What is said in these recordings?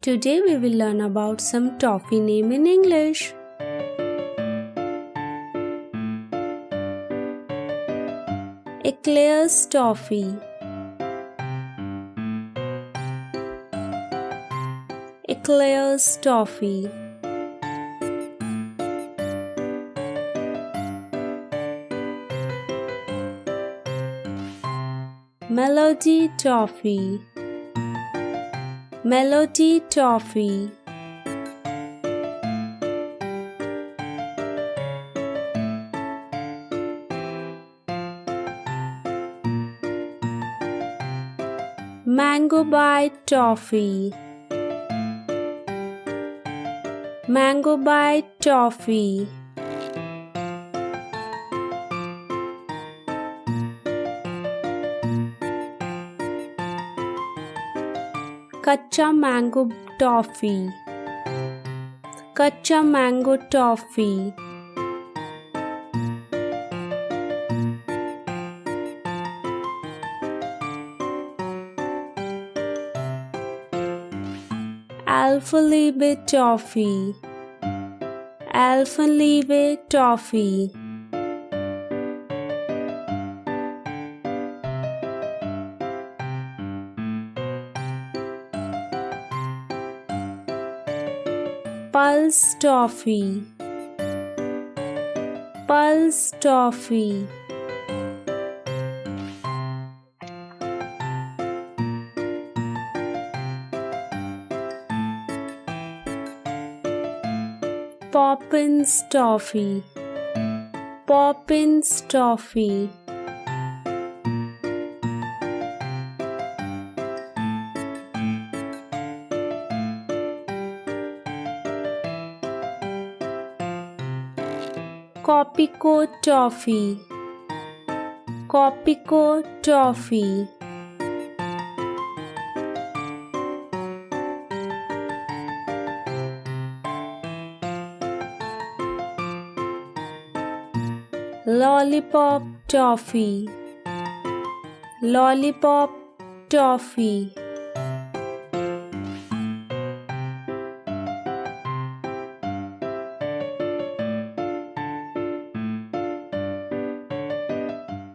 Today we will learn about some toffee name in English. Eclairs toffee. Eclairs toffee. Melody toffee. Melody toffee. Mango bite toffee. Mango bite toffee. Kacha mango toffee. Kacha mango toffee. Alphalebe toffee. Alphalebe toffee. Pulse toffee. Pulse toffee. Poppins toffee. Poppins toffee. Copico toffee. Copico toffee. Lollipop toffee. Lollipop toffee.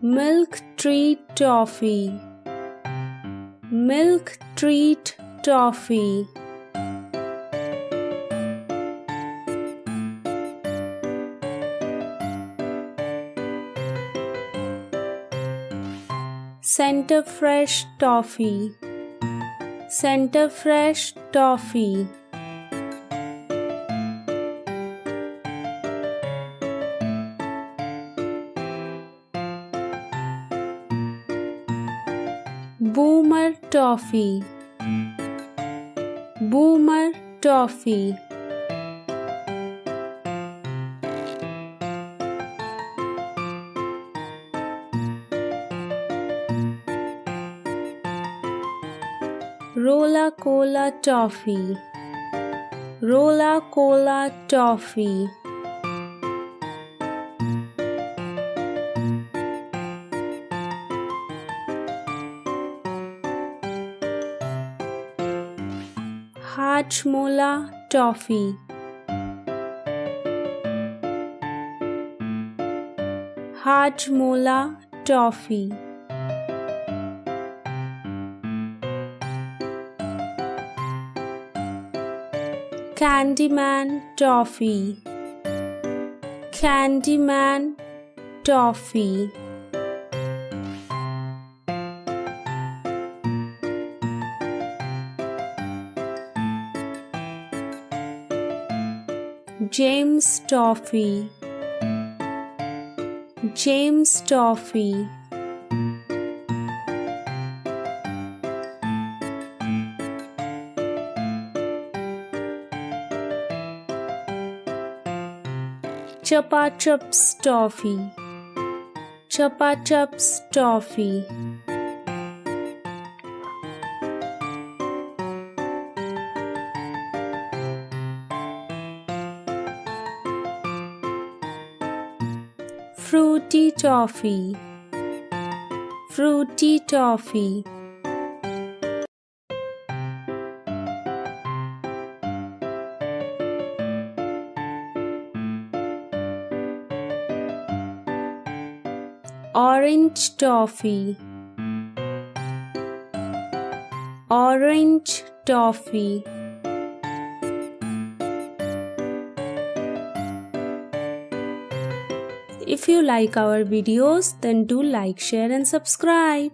Milk treat toffee. Milk treat toffee. Center fresh toffee. Center fresh toffee. Boomer toffee. Boomer toffee. Rolla Cola toffee. Rolla Cola toffee. Hajmola toffee. Hajmola toffee. Candyman toffee. Candyman toffee. James toffee. James toffee. Chupa Chups toffee. Chupa Chups toffee. Fruity toffee. Fruity toffee. orange toffee, orange toffee. If you like our videos, then do like, share and subscribe.